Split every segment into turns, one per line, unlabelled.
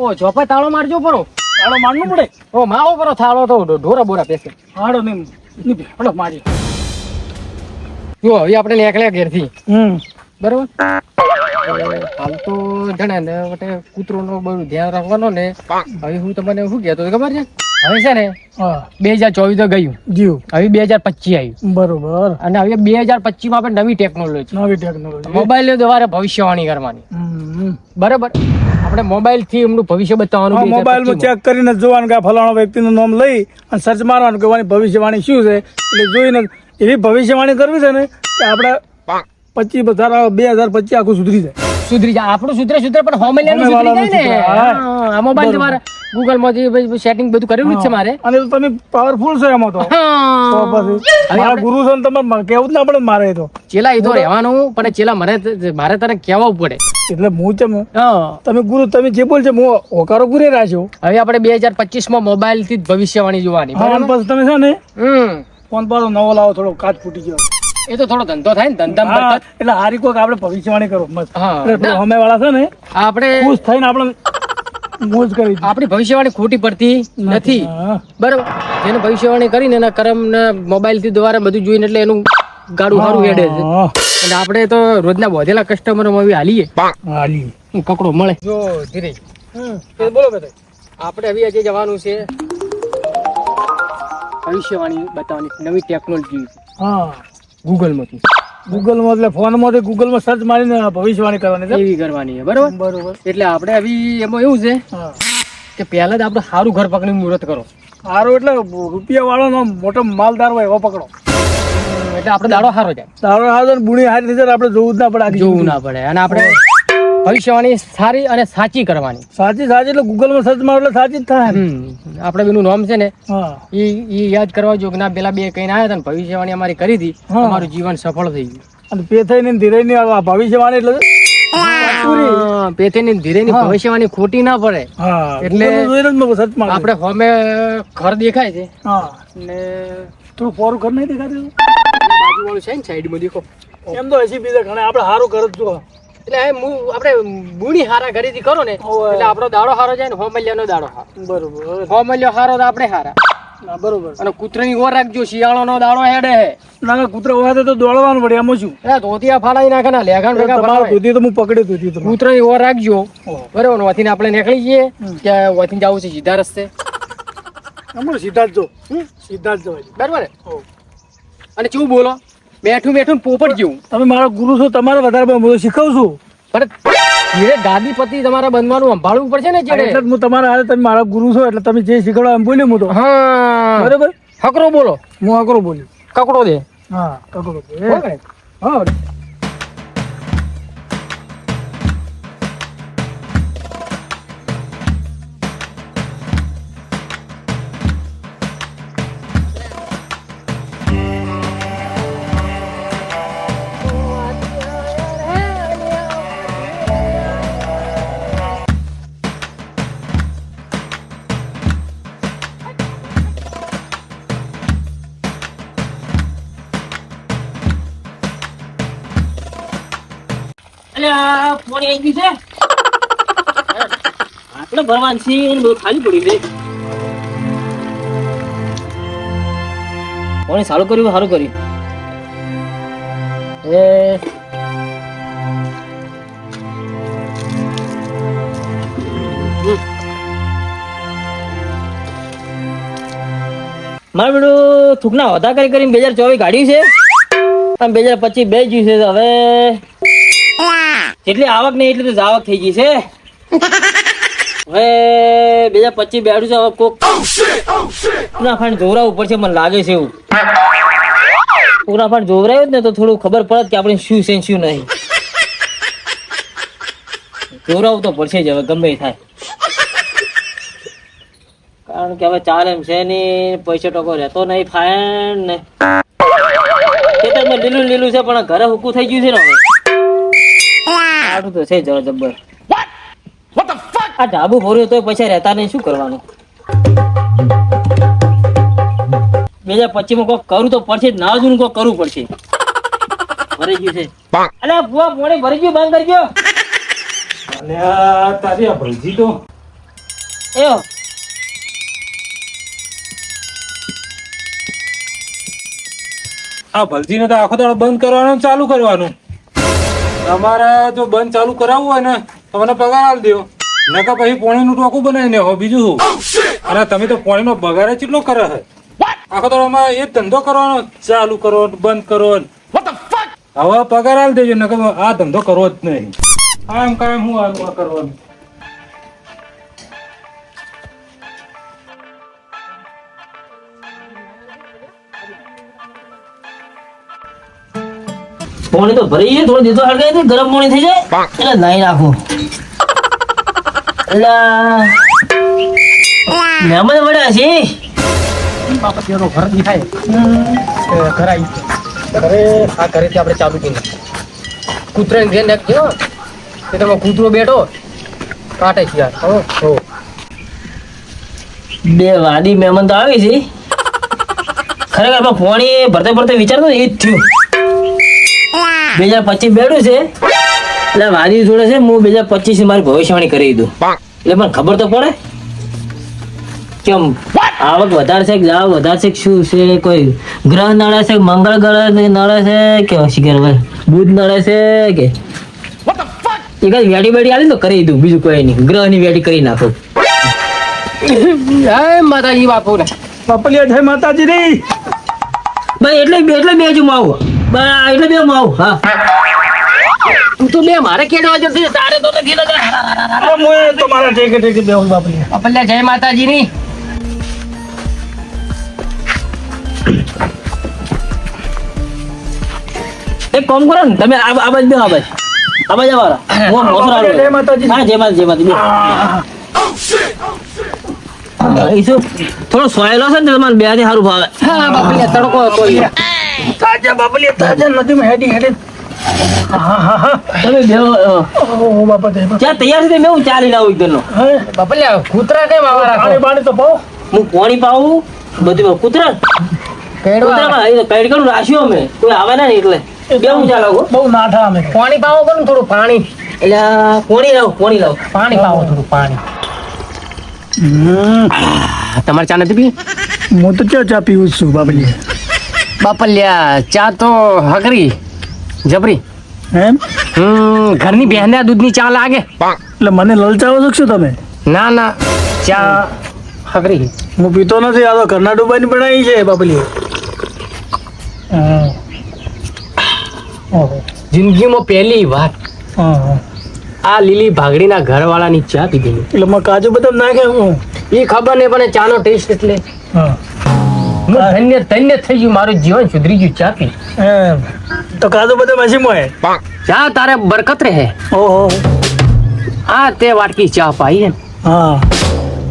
ઓ ચોપા તાળો મારજો પરો.
તાળો મારવું પડે.
ઓ માવો પરો થાળો તો ઢોરા બોરા પેસે.
હાડો નહીં હડો મારી.
જો હવે આપણે નીકળ્યા ઘેરથી. બરોબર. હાલ તો જણા ને વટે કૂતરોનું બધું ધ્યાન રાખવાનું ને. હવે હું તમને શું કહેતો હતો ખબર છે? હવે છે ને 2024 તો ગયું
જીવ.
હવે 2025 આવ્યું.
બરોબર.
અને હવે 2025 માં આપણે નવી ટેકનોલોજી મોબાઈલ દ્વારા ભવિષ્યવાણી કરવાની. બરાબર. આપણે મોબાઈલ થી એમનું ભવિષ્ય બતાવવાનું.
મોબાઈલ માં ચેક કરીને જોવાનું કે ફલાણો વ્યક્તિનું નામ લઈ અને સર્ચ મારવાનું કે ભવિષ્યવાણી શું છે એટલે જોઈને એવી ભવિષ્યવાણી કરવી છે ને કે આપણે 2025 આખું સુધરી જાય. આપણું સુધરે પણ હોમેલિયાનું સુધરી જાય ને. આ મોબાઈલ દ્વારા ગૂગલ માંથી સેટિંગ બધું કરેલું જ છે મારે. અને તમે પાવરફુલ છો એમાં તો. મારા ગુરુ છો તમારે કેવું જ ના પડે મારે તો. ચેલા એ તો રહેવાનું પણ ચેલા મારે તને કહેવું પડે. એટલે હું ચમ તમે ગુરુ તમે જે બોલ છે હું હોકારો પૂરે રાખ્યો. હવે આપણે 2025 માં મોબાઈલ થી ભવિષ્યવાણી જોવાની. પછી તમે છે ને ફોન પર નવો લાવો થોડો કાચ ફૂટી ગયો. એ તો થોડો ધંધો થાય ને ધંધા એટલે હારી કોક આપણે ભવિષ્યવાણી કરો મસ્ત. અમે વાળા છે ને આપણે ખુશ થઈને આપણે મોજ કરી. આપણી ભવિષ્યવાણી ખોટી પડતી નથી. બરાબર. જેને ભવિષ્યવાણી કરીને એના કર્મ ને મોબાઈલ થી દ્વારા બધું જોઈને એટલે એનું ગાડું સારું હેડે છે. અને આપણે તો રોજના વધેલા કસ્ટમરો માં હાલીએ પકડો મળે. જો ધીરે બોલો કે આપણે હવે આજે જવાનું છે ભવિષ્યવાણી બતાવવાની નવી ટેકનોલોજી. ગૂગલ માંથી એટલે ફોન માંથી ગૂગલ માં સર્ચ મારીને ભવિષ્યવાણી કરવાની એવી કરવાની. બરોબર. એટલે આપણે હવે એમાં એવું છે કે પહેલા જ આપણે સારું ઘર પકડીને મુહૂર્ત કરો. સારું એટલે રૂપિયા વાળો મોટો માલદાર હોય એવો પકડો એટલે આપણે દાડો સારો જાય. દાડો સારો બુણી સારી રીતે આપણે જોવું ના પડે. અને આપણે ભવિષ્યવાણી સારી અને સાચી કરવાની. સાચી એટલે ગૂગલ માં સર્ચ મારો એટલે સાચી જ થાય. આપણે બેનું નામ છે ને એ યાદ કરવા જો કે ના પેલા બે કઈ આવ્યા હતા ને ભવિષ્યવાણી અમારી કરી હતી. અમારું જીવન સફળ થઈ ગયું. અને પે થઈને ધીરે ભવિષ્યવાણી એટલે પેથેની ધીરેની ભવિષ્યવાણી ખોટી ના પડે. એટલે આપણે હોમે ઘર દેખાય છે ને થોડું પોરું ઘર નહીં દેખાતું. બાજુવાળું છે ને સાઈડમાં દેખો એમ તો હજી બીજા ઘણા આપણે સારું ઘર જ જો. એટલે આપણે બુણી હારા ઘરેથી કરો ને એટલે આપણો દાડો હારો જાય ને હોમલિયાનો દાડો હારો. બરોબર. હોમલિયો હારો તો આપણે હારા. બરોબર. અને કૂતરાની ઓર રાખજો શિયાળાનો દાડો હેડે હે. ના કૂતરા હોય તો દોડવાનું પડે એમાં શું. ધોતિયા ફાડાઈ નાખે ને લેઘાણ ભેગા ફાડાય. ધોતી તો હું પકડી ધોતી તો કૂતરાની ઓર રાખજો. બરોબર. વાથી આપણે નીકળી જઈએ કે વાથી જવું છે સીધા રસ્તે. અમારે સીધા જ જો. સીધા જ જો. બરાબર ને. અને શું બોલો બેઠું પોપટ જેવું. તમે મારા ગુરુ છો તમારે વધારે શીખવું છું પણ ગાદીપતિ તમારે બનવાનું સંભાળવું પડશે ને. એટલે હું તમારા હારે તમે મારા ગુરુ છો એટલે તમે જે શીખવાડો એમ બોલ્યો હું તો. હા બરાબર. હકરો બોલો. હું હકરો બોલ્યો. કકડો દે. હા કકડો દે. હા ભરવાન છે ખાલી પડી રે. કોને સારું કર્યું સારું કર્યું. મારે બેડું થૂકના હોતા કરીને 2024 કાઢ્યું છે અને 2025 બે જ્યું છે. હવે જેટલી આવક નહીં એટલી તો જાવક થઈ ગઈ છે. હવે 2025 બેઠું છે. હવે કોક પૂરા ફાંડ જોવરાવું પડશે મને લાગે છે એવું. પૂરા ફાંડ જોવરાયું ને તો થોડું ખબર પડે કે આપણે શું છે શું નહીં. જોવરાવું તો પડશે જ હવે ગમે એ થાય. કારણ કે હવે ચાલે એમ છે નહીં. પૈસા ટકો રહેતો નહીં ફાઈન ને. ખેતરમાં લીલું છે પણ ઘરે હુકું થઈ ગયું છે ને. હવે આટલું તો છે જરા જબ્બર. આ ઢાબુ ભર્યું તો પૈસા રહેતા નહીં શું કરવાનું. 2025 માં કોક કરું તો પડશે જ. ના જૂનું કોક કરવું પડશે. ભરી ગયું છે. અલ્યા બુઆ મોડે ભરી ગયું બંધ કરજો.
અલ્યા તારી આ ભલજી તો
એવો
આ ભલજીને તો આખો દાડો બંધ કરવાનું ચાલુ કરવાનું. તમારે જો બંધ ચાલુ કરાવવું હોય ને તો મને પગાર આલ દેવો, નકર પછી પોણીનું ટોકું બનાવીને હો બીજું શું. અને તમે તો પોણીનો બગાડે કેટલો કરે છે. આખો દાડો અમારે એ જ ધંધો કરવાનો, ચાલુ કરો બંધ કરો. હવે પગાર આલ દેજો, નકર આ ધંધો કરવો જ નહીં. આમ કામ હું આ કરવાનું.
પાણી તો ભરી છે, થોડું દીધો હળગાઈ દે, ગરમ પાણી થઈ જાય એટલે નાઈ નાખું. એટલે મહેમાન મળ્યા છે.
બાપતિયાનો ઘર દેખાય ઘર આવી ઘરે આ ઘરેથી આપણે ચાલુ કરી કૂતરાને ધ્યાન રાખજો કે તમે કૂતરો બેઠો કાટે છે યાર. હો
બે વાડી મહેમાન તો આવી છે. ખરેખર પાણી ભરતે ભરતે વિચારતો એ જ થયું. 2025 બેઠું છે એટલે વાડી જોડે છે. હું 2025 મારી ભવિષ્યવાણી કરી દઉં એટલે મને ખબર તો પડે કેમ આવક વધારે છે કે જાવ વધારે છે કે શું છે. કોઈ ગ્રહ નડે છે, મંગળ ગ્રહ નડે છે કે શિખર બુધ નડે છે કે એક જ વેડી બેડી આલી તો કરી દઉં, બીજું કોઈ નહીં. ગ્રહની વેડી કરી નાખો.
જય માતાજી બાપુ ને
બાપલિયા જય માતાજી રે. ભાઈ એટલે બે જ આવું એટલે બે આવું. હા
તું તો બે મારે કેડવા જતી તારે તો નથી લગા.
તો મારા ઠેકે ઠેકે બે બાપલિયા.
બાપલ્યા જય માતાજી ની.
એક કામ કરો ને તમે આ બાજ બે આ બાજ આવવાના. હું મોસરા આલો. જય માતાજી. હા જય માતાજી. થોડો સોયલો છે ને તમારે બે થી સારું ભાવે.
હા બાપલ્યા તડકો હતો
તાજા બાપલિયા તાજા નદી માં હેડી હેડી. તમે બે બાપા ત્યાં તૈયાર છે મેં હું ચાલી લાવું એકદમ.
બાપલ્યા કૂતરા કેમ આવા રાખો?
પાણી તો પાવ હું પાણી પાવું બધું. કૂતરા પેડ કરું રાખ્યો અમે કોઈ આવે ને એટલે બે હું ચાલાવું. બહુ નાઠા અમે.
પાણી પાવો કરો ને થોડું પાણી.
એટલે પાણી લાવ
પાણી પાવો થોડું પાણી. તમારે ચા નથી પી?
હું તો ચા પીવું છું બાપલિયા.
બાપલ્યા ચા તો હગરી જબરી.
એમ
ઘરની બહેના દૂધની ચા લાગે
એટલે મને લલચાવો છો શું તમે?
ના ના ચા હગરી.
હું પીતો નથી. આ તો ઘરના ડૂબાની બનાવી છે બાપલિયા.
જિંદગીમાં પહેલી વાર આ લીલી ભાગડીના ઘરવાળાની ચા પીધી.
એટલે મેં કાજુ બદામ નાખે હું
એ ખબર નહીં પણ ચાનો ટેસ્ટ એટલે હું ધન્ય ધન્ય થઈ ગયું. મારું જીવન સુધરી ગયું ચા પી.
તો કાજુ બદામ હજી મોય
ચા તારે બરકત રહે.
ઓહો
હા તે વાટકી ચા પાઈ એમ.
હા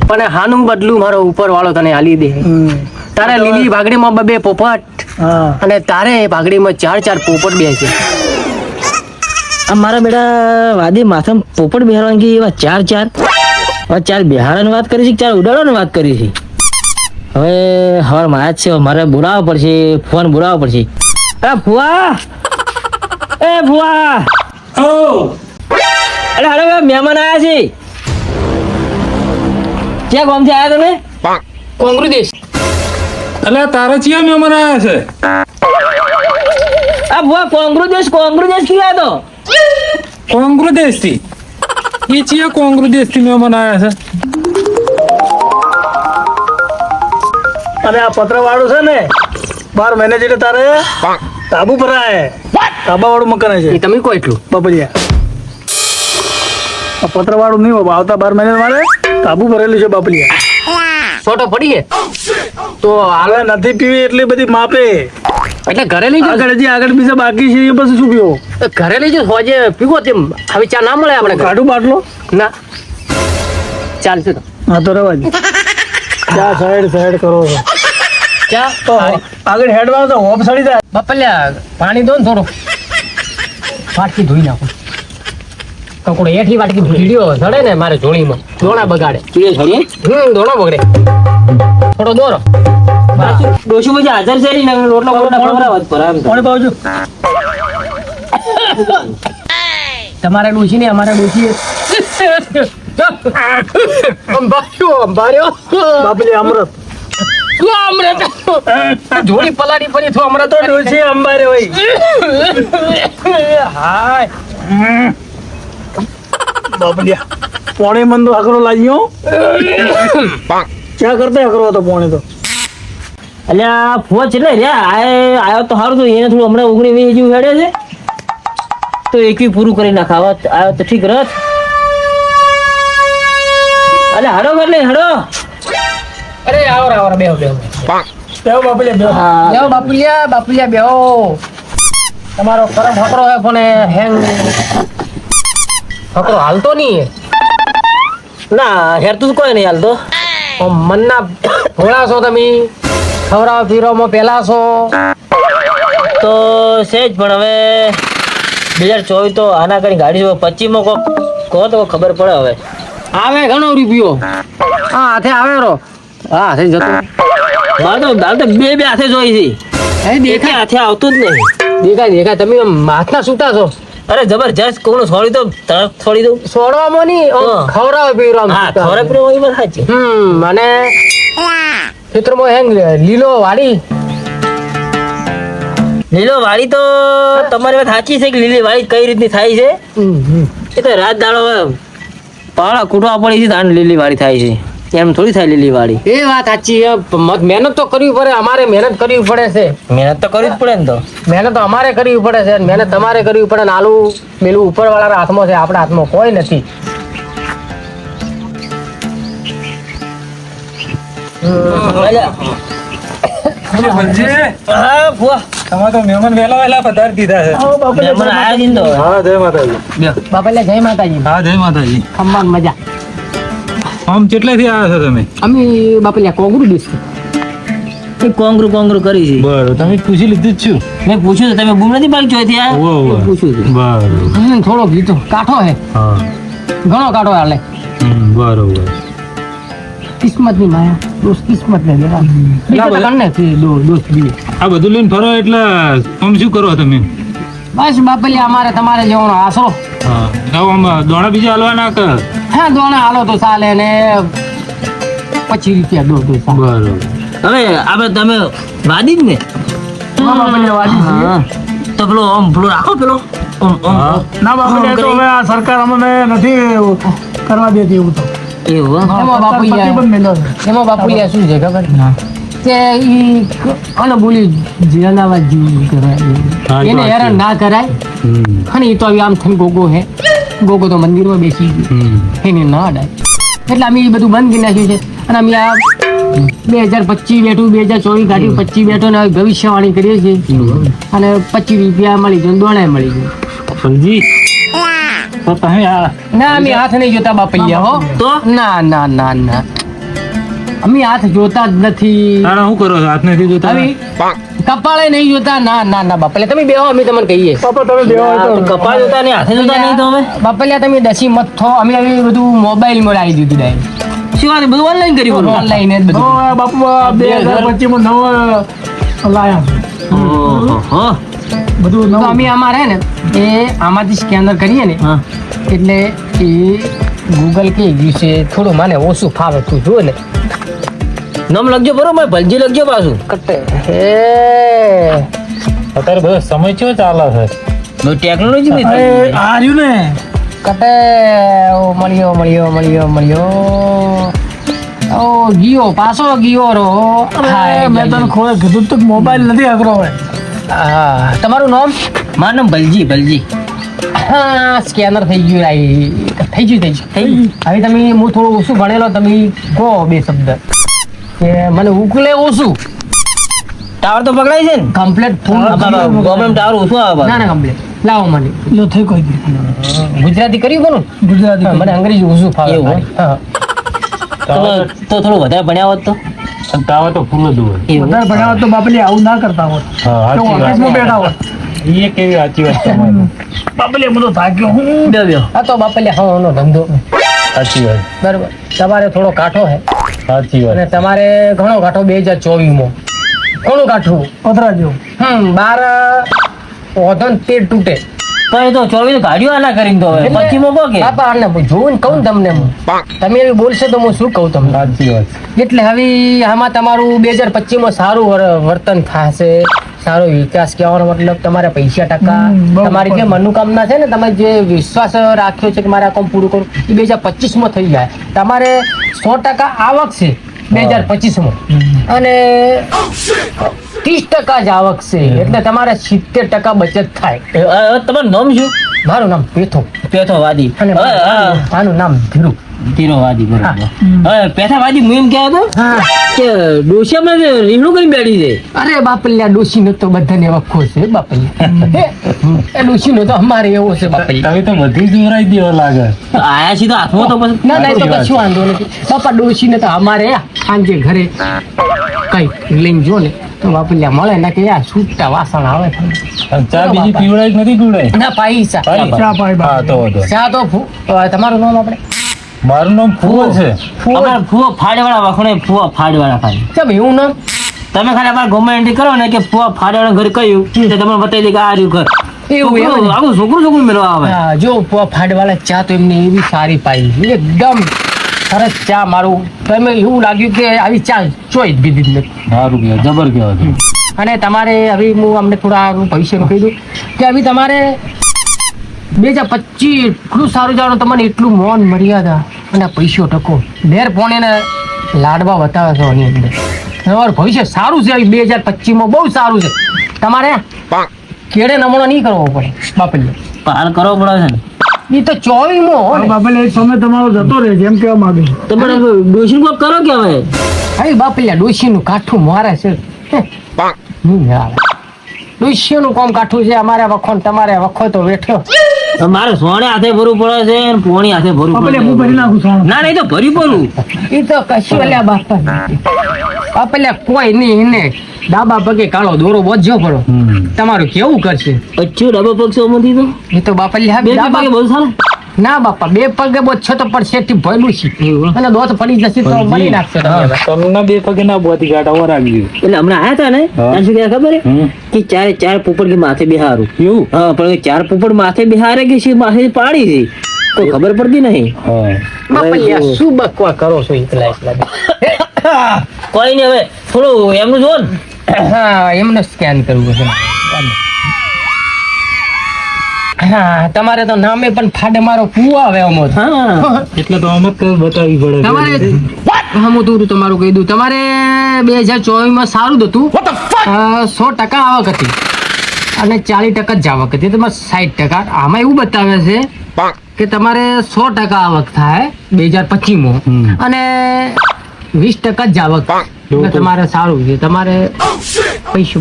પણ હાનું બદલું મારો ઉપર વાળો તને આલી દે. તારે લીલી ભાગડીમાં બે પોપટ અને તારે ભાગડીમાં 4 પોપટ બે છે.
આ મારા બેટા વાદી માથામાં પોપટ બેહારવાની એવા 4 બેહારવાની વાત કરી છે, 4 ઉડાડવાની વાત કરી છે. હવે હવાર માં જ છે, મારે બોલાવવા પડશે, ફોન બોલાવવા પડશે. અરે ફુવા, એ ફુવા, અરે અરે મહેમાન આવ્યા છે. ક્યાં ગામથી આવ્યા તમે?
કોંગ્રેસ.
એટલે તારા ચિયા મહેમાન આવ્યા છે?
આ ફુવા કોંગ્રેસ ક્યાં તો?
કોંગ્રેસ થી એ ચિયા કોંગ્રેસ થી મહેમાન આવ્યા છે?
અને આ પત્ર વાળું છે ને 12 મહિને જેટલે તારે તાબુ ભરાય. તાબા વાળું મકાન છે.
એ તમે કહો એટલું
બાપરિયા. આ પત્ર વાળું નહીં બાબા, આવતા 12 મહિને મારે તાબુ ભરેલું છે બાપરિયા.
ફોટો પડી છે તો
હવે નથી પીવી એટલી બધી માપે.
એટલે ઘરે લઈ જાઓ.
આગળ બીજા બાકી છે એ પછી શું પીવો?
ઘરે લઈ જાઓ. હોજે પીવો તેમ હવે ચા ના મળે આપણે.
કાઢું બાટલો
ના ચાલશે તો.
હા તો રવા દે. ચા સાઈડ કરો છો.
ચા
તો આગળ હેડવાનો તો હોપ સડી જાય.
બાપલ્યા પાણી દો ને થોડું. વાટકી ધોઈ નાખો. કકોડો એઠી વાટકી ભીડ્યો સડે ને મારે જોણીમાં દોણા બગાડે. દોણો બગડે. થોડો દોરો.
ડોશી પછી હાજર છે ને રોટલો પાણી પાવજો.
તમારે ડોશી ને અમારે ડોશી અંબાર્યો
બાપલી અમૃત
જોડી પલાડી પડી તો હમણાં તો
ડોસી અંબારે હોય
હાય
બાપલિયા પોણે મન તો અઘરો લાગ્યો ક્યાં કરતા અઘરો હતો પોણે તો
અલ્યા ફોન એટલે રહ્યા આવ્યો તો સારું તો એને થોડું હમણાં 19-20 જેવું હેડે છે તો એકવી પૂરું કરી નાખાવા આવ્યો તો ઠીક રથ અલે હડો એટલે હડો
અરે આવો બેહો
બેહો બાપલિયા બેહો
બેહો બાપુલિયા બેહો તમારો કરમ ફકરો હે પણ હેંગ ફકરો હાલતો નહીં
ના હેરતું કોઈ નહીં હાલતો
મનના ભોળા છો તમે ખવડાવ પીરોમાં પેલા છો
તો સેજ પણ હવે 2024 તો આના કરી ગાડી 25 કહો તો ખબર પડે હવે
આવે ઘણો રૂપિયો હા હાથે આવે રો હા હાથે જતો
મારે તો દાલ તો બે હાથે જોઈ છે
એ દેખાય
હાથે આવતું જ નહીં
દેખાય તમે હાથના છૂટા છો
અરે જબરજસ્ત કોણ છોડી દો તરત છોડી દઉં
છોડવામાં નહીં ખવડાવ પીરો
હા ખોરાક પીરો એ વાત સાચી
અને ખેતરમાં હેંગ લીલો વાડી
લીલો વાળી તો તમારી વાત સાચી છે કે લીલી વાળી કઈ રીતની થાય છે એ તો રાત દાડો પાળા કૂટવા પડી છે તાણ લીલી વાળી થાય છે એમ થોડી થાય લીલી વાળી
એ વાત સાચી મહેનત તો કરવી પડે અમારે મહેનત કરવી પડે છે
મહેનત તો કરવી જ પડે ને તો
મહેનત તો અમારે કરવી પડે છે અને મહેનત તમારે કરવી પડે ને આલું પેલું ઉપર વાળાના હાથમાં છે આપણા હાથમાં કોઈ નથી
હા ફુવા
તમારે તો મહેમાન વહેલા પધારી દીધા છે
મહેમાન આયા છે ને તો
હા જય માતાજી
બાપા જય માતાજી
હા જય માતાજી
ખમ્માન મજા
આમ કેટલેથી આવ્યા છો તમે
અમે બાપલિયા કોગરું દીધું
એ કોંગરું કરી છે
બરોબર તમે પૂછી લીધું જ છું
મેં પૂછ્યું તો તમે બૂમ નથી પાડી જોઈતી આ પૂછ્યું હતું
બરોબર
થોડો ગીતો કાઠો હે
હા
ઘણો કાઠો હાલે
બરોબર
કિસ્મત ની માયા દોસ્ત કિસ્મત ને દોસ્ત બી
આ બધું લઈને ફરો એટલે આમ શું કરો તમે
બસ બાપલિયા અમારે તમારે જેવાનો આશરો
હા આમ દોણા બીજા હાલવાના કે
હા દોણા હાલો તો ચાલે ને 25 રૂપિયા દો
બરોબર
હવે આપણે તમે વાદી જ ને હા તો પેલો આમ પેલો રાખો પેલો
ના બાપલિયા તો હવે આ સરકાર અમને નથી કરવા દેતી એવું તો
એવું
એમાં બાપુલિયા શું છે ખબર કે ઈ કોને બોલી જનાવા જીવ કરાય એને હેરાન ના કરાય અને ઈ તો આમ થઈને ગોગો હે ગોગો તો મંદિરમાં બેસી ગયું એને ના અડાય એટલે અમે એ બધું બંધ કરી નાખ્યું છે અને અમે આ 2025 બેઠું 2024 ગાડી 25 બેઠો ને ભવિષ્યવાણી કરીએ છીએ અને 25 રૂપિયા મળી ગયું દોણાય મળી ગયું
ફલજી તો તમે
ના અમે હાથ નહીં જોતા બાપલિયા હો
તો
ના અમે હાથ જોતા જ નથી
તારા શું કરો છો હાથ નથી જોતા
હવે કપાળે નહીં જોતા ના બાપલિયા તમે બેહો અમે તમને કહીએ
પાપા તમે બેહો તો
કપાળ જોતા ને હાથે જોતા નહીં તો હવે
બાપલિયા તમે દસી મત થો અમે હવે બધું મોબાઈલમાં લાવી દીધું ડાયરેક્ટ
શું વાત બધું ઓનલાઈન કરી બોલો
ઓનલાઈન જ બધું
બાપુ 2025 માં નવો લાયા
ઓહો
બધું
તો અમે અમારે ને એ આમાંથી સ્કેનર કરીએ ને
હા
એટલે એ ગૂગલ કે ગયું છે થોડું મને ઓછું ફાવે તું જો ને
નામ લખજો બરોબર ભલજી લખજો પાછું
કટે હે
અત્યારે બધો સમય કેવો ચાલે છે
બહુ ટેકનોલોજી
આ રહ્યું ને
કટે ઓ મળ્યો ઓ ગયો પાછો ગયો રો
મેં તને કીધું તો મોબાઈલ નથી અઘરો હોય
હા તમારું નામ
મારું નામ ભલજી
હા સ્કેનર થઈ ગયું થઈ ગયું હવે તમે હું થોડું ઓછું ભણેલો તમે કહો બે શબ્દ કે મને ઉકલે ઓછું
ટાવર તો પકડાય છે ને
કમ્પ્લીટ ફૂલ
ગવર્મેન્ટ ટાવર ઓછું આવે
ના કમ્પ્લીટ લાવો મને
લો થઈ કોઈ
ગુજરાતી કર્યું કોનું
ગુજરાતી
મને અંગ્રેજી ઓછું ફાવે
એવું?
હા
તો થોડું વધારે ભણ્યા હોત તો
ટાવર તો ફૂલ જ હોય
એવું
વધારે ભણ્યા તો બાપલી આવું ના કરતા હોત
હા
તો ઓફિસમાં બેઠા હોત
એ કેવી સાચી વાત તમારી
બાપલી બધો થાક્યો હું
બેવ્યો
આ તો બાપલિયા હવાનો ધંધો
સાચી વાત
બરાબર તમારે થોડો કાઠો હે
સાચી વાત
અને તમારે ઘણો કાઠો 2024 ઘણું કાઠું
પતરા જેવું
12 ઓધન તેર તૂટે
તો એ તો 24 ગાડીઓ આના કરીને તો હવે 25 માં કહો કે
બાપા આને હું જોઉં ને કહું ને તમને હું તમે એવી બોલશો તો હું શું કહું તમને
સાચી વાત
એટલે હવે આમાં તમારું 2025 માં સારું વર્તન થશે સારો વિકાસ કહેવાનો મતલબ તમારા પૈસા ટકા તમારી જે મનોકામના છે ને તમે જે વિશ્વાસ રાખ્યો છે કે મારે આ કામ પૂરું કરું એ 2025 માં થઈ જાય તમારે 100% આવક છે 2025 માં અને 30% જ આવક છે એટલે તમારે 70% બચત થાય
તમારું નામ શું?
મારું નામ
પેથો વાદી.
અને આનું નામ
ધીરો વાદી, બરોબર. હવે પેથા વાદી હું એમ કહેતો કે ડોશિયામાં રીહણું કરી બેઠી છે.
અરે બાપલિયા ડોશીનો તો બધાને વખો છે બાપલિયા એ ડોશીનો તો અમારે એવો છે બાપલિયા
તમે તો બધી જોરાઈ દેવા લાગે
આયા સીધો હાથમાં તો પછી
ના તો કશું વાંધો નથી બાપા ડોશીને તો અમારે સાંજે ઘરે કઈ લઈને જો ને તો બાપલિયા મળે ને કે યાર છૂટા વાસણ આવે
ચા બીજી પીવડાઈ કે નથી પીવડાઈ?
ના પૈસા
હા તો વાંધો.
ચા તો તમારું નામ આપણે
મારું નામ ફૂવો છે.
અમારા ફુવા ફાડવાળા વખણે ફુવા ફાડવાળા ખાલી.
કેમ એવું નામ
તમે ખાલી અમારા ગમે એન્ટ્રી કરો ને કે ફુવા ફાડવાળા ઘર કહ્યું તો તમને બતાવી દે કે આ રહ્યું ઘર.
એવું
આખું છોકરું મેળવા આવે.
હા જો ફાડવાળા ચા તો એમની એવી સારી પાઈ એકદમ સરસ ચા મારું તમે એવું લાગ્યું કે આવી ચા ચોઈ જ પીધી જ નથી
સારું કહેવાય, જબર કહેવાય.
અને તમારે હવે હું અમને થોડા ભવિષ્યનું કહી દઉં કે હવે તમારે 2025 એટલું સારું જાણો તમને એટલું મોન મર્યાદા અને પૈસો ટકો લેર પોણે ને લાડવા બતાવે છે એની અંદર તમારું ભવિષ્ય સારું છે 2025 માં બહુ સારું છે તમારે કેડે નમણો નહીં કરવો પડે બાપલિયા
પાર કરવો પડે છે ને.
એ તો 24 માં
બાપલે સમય તમારો જતો રહે જેમ કેવા માંગે
તો પણ ડોશી કોક કરો કે હવે
હવે બાપલિયા ડોશીનું કાઠું મારે છે નહીં આવે ડોશીનું કામ કાઠું છે અમારે વખો ને તમારે વખો તો વેઠ્યો
મારે સોણે હાથે ભરવું પડે છે અને પોણી હાથે ભરવું
બાપલે
પડે
હું ભરી નાખું છું
ના નહીં તો ભરી પડું.
એ તો કશું અલ્યા બાપા બાપલિયા કોઈ નહીં એને ડાબા પગે કાળો દોરો બોધજો પડો તમારું કેવું કરશે
25 ડબ્બા પક્ષો માંથી તો
એ તો બાપલિયા
બે
ડાબા
પગે બોલ સાલા.
ના બાપા બે પગે બોધશો તો પણ શેઠી ભયલું છે અને દોત પડી જશે તો મળી નાખશો તમે
તમને બે પગે ના બોતી કાઢા ઓર આવી ગયું.
એટલે હમણાં આયા હતા ને ત્યાં સુધી ખબર હે કે ચાર પોપટ કે માથે બિહારું
એવું?
હા પણ ચાર પોપટ માથે બિહારે કે છે માથે પાડી છે કોઈ ખબર પડતી નહીં.
હા
બાપલિયા શું બકવા કરો છો એકલા એકલા
કોઈ નહીં હવે થોડું એમનું જો ને.
હા એમને સ્કેન કરવું છે હા તમારે તો નામે પણ ફાડે મારો કુવો આવે અમો
હા
એટલે તો આમ જ બતાવવી પડે.
તમારે હું તું તમારું કહી દઉં તમારે 2024 માં સારું જ હતું 100% આવક હતી અને 40% જ આવક હતી તમારે 60%. આમાં એવું બતાવે છે કે તમારે 100% આવક થાય 2025 માં અને 20% જ આવક એટલે તમારે સારું છે તમારે પૈસો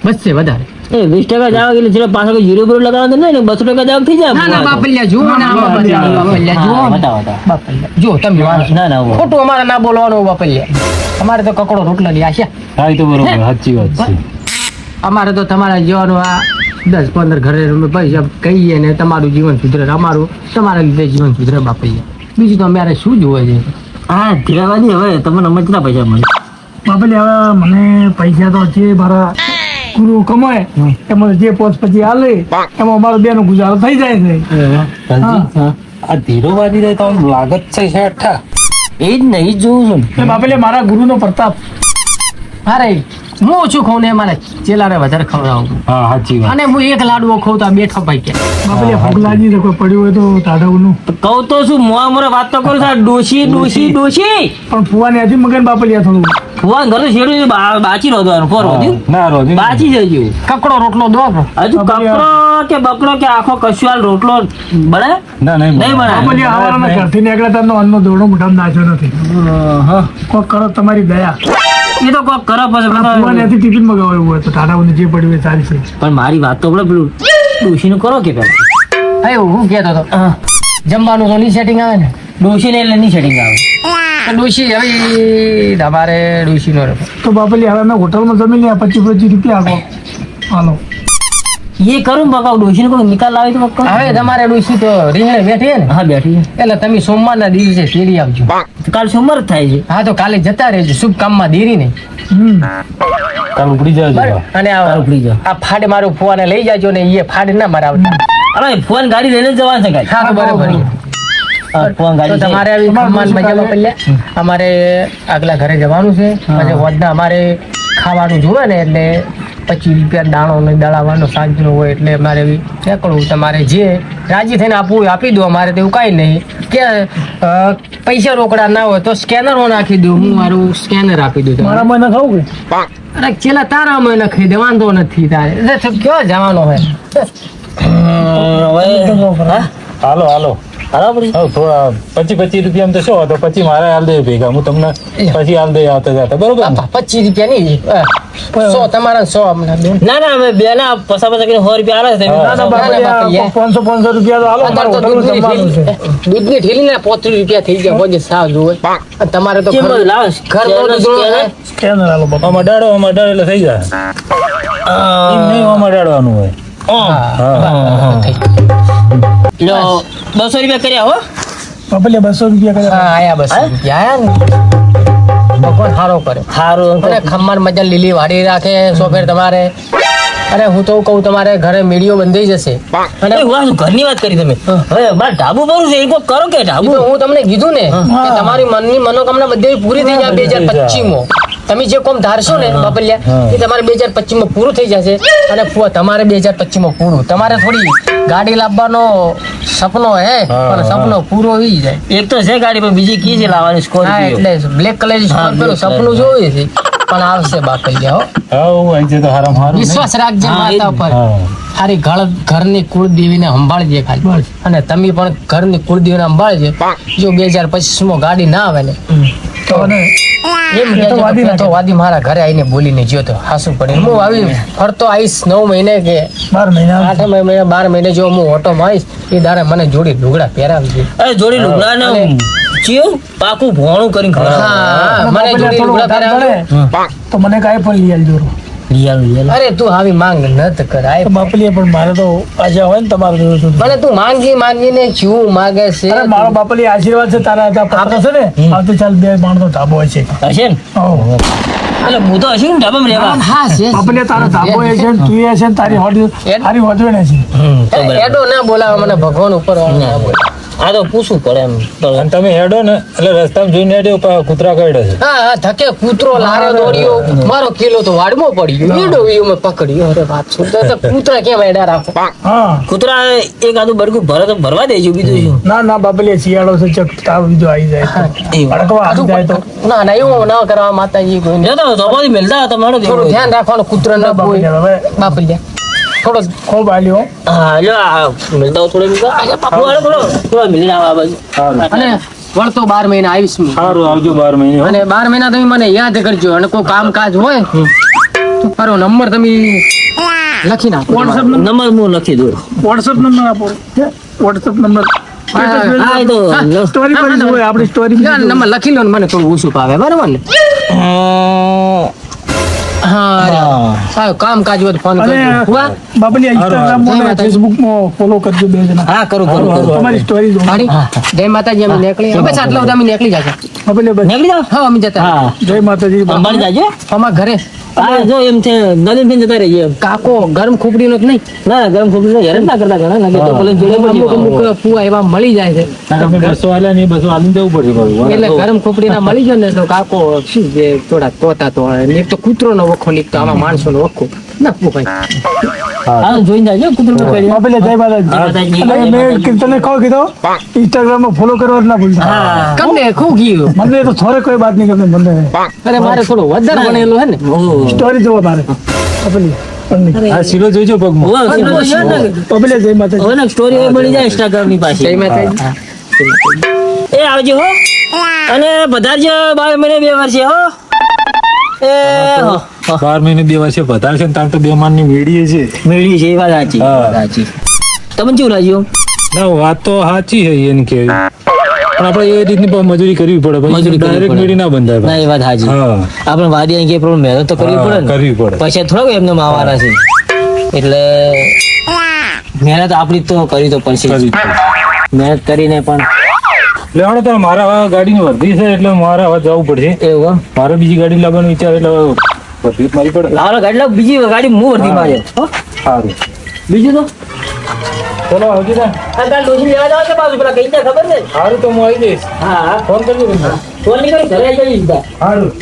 બચશે વધારે.
એ 20% જાવ એટલે જેને પાછળ 0 લગાવવાનું નહીં ને 200% જાવ થઈ જાય.
ના ના બાપલિયા જુઓ ને આમાં બાપલિયા જુઓ
બતાવો
બાપલિયા જો તમે વાંચો.
ના ના
ખોટું અમારે ના બોલવાનું બાપલિયા અમારે તો કકડો રોટલો ની આશા
હા એ તો બરોબર, સાચી વાત છે.
અમારે તો તમારા જીવનનું આ 10-15 ઘરે અમે પૈસા કહીએ ને તમારું જીવન સુધરે અમારું તમારા લીધે જીવન સુધરે બાપલિયા બીજું તો અમારે શું જોવે છે.
હા ધીરાવાદી હવે તમને કેટલા પૈસા મળે?
બાપલે હવે મને પૈસા તો છે મારા ગુરુ કમાય એમાં જે પોચ પછી હાલે એમાં અમારો બેનો ગુજારો થઈ જાય છે.
ધનજી, આ ધીરોવાદી રહે તો આમ લાગત છે શેઠા.
એ જ નહીં જોઉં છું
એટલે બાપલે મારા ગુરુનો પ્રતાપ.
અરે હું ઓછું ખાઉં ને મારે ચેલાને વધારે ખવડાવું
હા સાચી વાત.
અને હું એક લાડવો ખાઉં તો આ બેઠો ભાઈ કે
બાપલે ભગલાજી તો કોઈ પડ્યું હોય તો તાઢવનું
કહું તો શું મોરે વાત તો કરું છું ડોશી
પણ ફુવાની હતી મગન બાપલિયા થોડું
ફુવા ઘર શેડું બાચી રોધવાનું ફોર વધ્યું
ના રોજી
બાચી જજો
કકડો રોટલો દો
હજુ કપડો કે બકડો કે આખો કશુઆલ રોટલો બને
ના નહીં
નહીં બને
બાપલિયા હવારના ઘરથી નીકળ્યા તારનો અન્નનો દોડો મોઢામાં નાખ્યો નથી કોઈ કરો તમારી દયા.
એ તો કોક કરો પછી
ફુવાની હતી ટિફિન મગાવ્યું હોય તો તાઢાઓને જે પડ્યું એ ચાલશે.
પણ મારી વાત તો પેલું ડોશી નું કરો કે પેલા
હા હું કહેતો હતો જમવાનું તો ની સેટિંગ આવે ને
ડોશી ને એટલે નહીં સેટિંગ આવે
ડોશી હવે તમારે ડોશી નો
તો બાપલિયા હવે અમે હોટલમાં જમી લે 25 રૂપિયા આપો હાલો.
એ કરું બકાવ ડોશી નું કોઈ નિકાલ લાવે તો બકાવ
હવે તમારે ડોશી તો રીંગણે બેઠી છે ને
હા બેઠી છે.
એટલે તમે સોમવારના દિવસે તેડી આવજો.
કાલ સોમવાર જ થાય છે.
હા તો કાલે જતા રહેજો શુભ કામમાં દેરી નહીં.
કાલ ઉપડી જાય
અને
કાલ ઉપડી જાઓ.
આ ફાડ મારું ફુવાને લઈ જાજો ને એ ફાડ ના મરાવતા
અરે ફોન ગાડી લઈને જ જવાનું છે કાંઈ.
હા તો બરાબર.
ફોન
તો
ગાડી છે.
તમારે આવી ખમ્માન મજામાં પહેલા અમારે આગલા ઘરે જવાનું છે. પછી વધના અમારે ખાવાનું જોવે ને એટલે 25 રૂપિયા દાણો ને દળાવવાનો સાંજનો હોય એટલે અમારે એવી ફેંકડું તમારે જે રાજી થઈને આપવું હોય આપી દો. અમારે તો એવું કાંઈ નહીં કે પૈસા રોકડા ના હોય તો સ્કેનરો નાખી દઉં. હું મારું સ્કેનર આપી દઉં તમને.
મારામાં ન ખાવું કે
અરે છેલ્લા તારામાં નખી દે વાંધો નથી તારે. ક્યાં જવાનો હોય
હવે હા
હાલો હાલો
હાલો પછી.
હવે થોડા 25 રૂપિયા તો શું હતો, પછી મારે હાલ દે ભેગા, હું તમને પછી હાલ દે આવતા જતા, બરોબર ને?
25 રૂપિયા નહીં 100 તમારા 100 અમને દો.
ના ના અમે બે ના પસા પસા કરીને 100 રૂપિયા આલે છે.
હા.
ના ના બાપલિયા, 500 રૂપિયા તો હાલો,
અત્યારે તો
મારે હોટલનું જમવાનું છે.
દૂધની ઠેલી ને 35 રૂપિયા થઈ ગયા હોય સાવ જોવે. અને તમારે તો
કેમ
ઘર-
લાવ
ઘરનો દૂધ હોય.
સ્કેનર હાલો બાપા.
આમાં અડાડો એટલે થઈ જાય. એમ નહીં આમાં અડાડવાનું હોય. હા.
લો 200 રૂપિયા કર્યા હો.
બાપલિયા 200 રૂપિયા કર્યા.
હા આયા બસ આયા ને ભગવાન સારો કરે.
હારું
અને ખમ્માન મજા લીલી વાડી રાખે સોફેર તમારે. અને હું તો કહું તમારે ઘરે મીડિયો બંધાઈ જશે. અને
ઘરની વાત કરી તમે. હવે મારે ઢાબુ ભરું છે એ કોક કરો કે
ઈ
ઢાબુ.
તો હું તમને કીધું ને કે તમારી મનની મનોકામના બધી પૂરી થઈ જાય 2025 તમે જે કોમ ધારશો ને બાપલિયા એ તમારે 2025 માં પૂરું થઈ જશે. અને તમારે 2025 માં પૂરું. તમારે થોડી ગાડી લાવવાનો સપનો હે પણ સપનો પૂરો થઈ જાય.
એક તો છે ગાડી પણ બીજી કી છે લાવવાની
હા
સ્કોર્પિયો.
એટલે બ્લેક કલર સ્કોર્પિયો સપનું જોયું છે પણ આવશે બાપલિયા હો.
હા અહીં છે તો હારામાં હારું નહીં?
વિશ્વાસ રાખજે
હા,
માતા ઉપર.
હા.
તારી ઘરની કુળદેવીને સંભાળજે ખાલી. અને તમે પણ ઘરની કુળદેવીને સંભાળજે. જો 2025 માં ગાડી ના આવે ને
તો ને
એમ કહેજો કે તો વાદી મારા ઘરે આવીને બોલીને જ્યો તો હાસું પડે. હું આવી ફરતો આવીશ 9 મહિને કે
12 મહિના
8 મહિને 12 મહિને જો હું ઓટોમાં આવીશ એ દાડે મને જોડી લુગડા પહેરાવી દે.
અરે જોડી લુગડા ને ચિયું પાકું ભોણું કરીને ખવડાવો.
હા મને જોડી લુગડા પહેરાવી દે.
તો મને કાંઈ પણ લઈ આવજો.
લિયાલું લિયાલું.
અરે તું આવી માંગ નત કરાય.
તો બાપલિયા પણ મારે તો આજે હોય ને તમારે જોયું હતું.
મને તું માંગીને શું માગે છે?
અરે મારો બાપલિયા આશીર્વાદ છે તારા હતા પત્ર છે ને આવતો ચાલ 2 માણસો ધાબો હોય છે.
હશે ને
હો.
એટલે હું તો હશું ને ઢાબામાં રહેવા.
હા છે
બાપલિયા તારો ધાબો હોય છે ને તું એ છે ને તારી હોટલ તારી હોટલ ને છે.
તો બરાબર.
એડો ના બોલાવે મને ભગવાન ઉપર વાળો ના બોલાવે.
આ તો પૂછવું પડે એમ તો.
અને તમે હેડો ને એટલે રસ્તામાં જોઈને હેડ્યો કૂતરા કાઢ્યા છે.
હા હા થકે કૂતરો લારે દોડ્યો મારો કિલો તો વાડમાં પડી ગયો. એડો વીયો મેં પકડ્યો. અરે વાત શું તો કૂતરા કેમ એડા રાખો?
હા
કૂતરા એક આદું બરગું ભરે તો ભરવા દેજો બીજું શું.
ના ના બાપલિયા શિયાળો છે ચક તાવ બીજો આવી જાય તો.
એવું.
અડકવા આવી જાય તો
ના ના એવું ના કરવા માતાજી કોઈ
જો તો ધોપાથી મિલતા હતા મારો
થોડું ધ્યાન રાખવાનું કૂતરો ના કોઈ
બાપલિયા હવે
બાપલિયા થોડો
ખૂબ આલ્યો.
હા જો આ મિલતા હોય થોડો મિલતા પાપુ વાળો થોડો મિલી આવા બાજુ.
અને વળતો 12 મહિના આવીશ હું.
સારું આવજો 12 મહિને હો.
અને 12 મહિના તમે મને યાદ કરજો. અને કોઈ કામકાજ હોય તો મારો નંબર તમે લખી નાખો.
WhatsApp
નંબર હું લખી દઉં.
WhatsApp નંબર આપો. WhatsApp નંબર
હા એ તો
સ્ટોરી પર જ હોય આપણી સ્ટોરી
ના, નંબર લખી લો ને મને થોડું ઓછું પાવે બરાબર ને? હા સારું કામકાજ હોય તો ફોન
અને
કરજો. વાહ.
બાપલિયા Instagram
જય
અને
માતાજી.
Facebook માં ફોલો કરજો 2 જણા.
હા કરું કરું કરું.
તમારી સ્ટોરી જો.
હારી. જય માતાજી અમે નીકળી બસ આટલા બધા અમે નીકળી જશે.
બાપલિયા બસ.
નીકળી જાઓ.
હા અમે જતા
હા
જય માતાજી.
અંબાડી જાજો.
અમારા ઘરે
હા જો એમ છે નલિનભાઈ જતા રહીએ એમ.
કાકો ગરમ ખોપડીનો જ નહીં.
ના ના ગરમ ખોબરી હેરાન ના કરતા ઘણા લાગે તો ભલે જોડે
અમુક
પડ્યું.
અમુક ફુવા એવા મળી જાય છે.
તમે 200 આલ્યા ને એ 200 આલીને જવું પડશે પાછું.
એટલે ગરમ ખોપડીના મળી જાય ને તો કાકો શું છે થોડા તોતા તો એક તો કૂતરોનો વખો નીકતો આમાં માણસોનો વખો નાખવું ભાઈ.
હા જોઈને જાજો કુતરું કરી.
બાપલિયા જય માતાજી. અને મેં તને કહો કીધો Instagram માં ફોલો કરવા જ ના ભૂલતા.
હા
કમને ખુબ ગયું.
મને તો થોડે કોઈ બાત નહીં કરતી મને
અરે મારે થોડું વધારે ભણેલું હે ને.
સ્ટોરી જોવો તારે બાપલિયા
આ શીલો જોઈજો પગમાં.
ઓવા સીધો તો યાદ ના
બાપલિયા જય માતાજી.
હવે ને સ્ટોરી હોય બની જાય Instagram ની પાસે.
જય માતાજી.
એ આવજો હો. અને બધારજો 12 મહિને 2 વર્ષે હો. એ હો
12 મહિને 2 વર્ષે વધારે છે ને તાર તો 2 માનની વેડીએ છે.
મેળી છે એ વાત સાચી.
હા.
સાચી. તમને કેવું લાગ્યું?
ના વાત તો સાચી છે એને કે પણ આપણે એ રીતની પણ મજૂરી કરવી પડે
મજૂરી કરવી
ડાયરેક્ટ
પડે.
વેડી ના બંધાય
ના એ વાત સાચી.
હા
આપણે વાડી અહીં કે પ્રોબ્લેમ મહેનત તો કરવી પડે ને.
કરવી પડે.
પછી થોડોક એમને માવાના છે એટલે મહેનત આપણી તો કરવી તો પડશે જ.
કરવી પડે.
મહેનત કરીને પણ
લેવાનો તો મારા હવે ગાડીની વર્ધી છે એટલે મારે હવે જવું પડશે.
એવું હો.
મારે બીજી ગાડી લાવવાનો વિચાર એટલે હવે વર્ધી મારી પડે.
લાવો ગાડી લાવ બીજી ગાડી હું વર્ધી માર્યો હો.
સારું
બીજું તો
ચલો આવજો ને.
આ તાર ડોશી લેવા જાવ છે પાછું પેલા કઈ ખબર છે?
સારું તો હું આવી જઈશ.
હા
ફોન કરજો તમને.
ફોન નીકળી ઘરે આવી જઈશ.
સારું.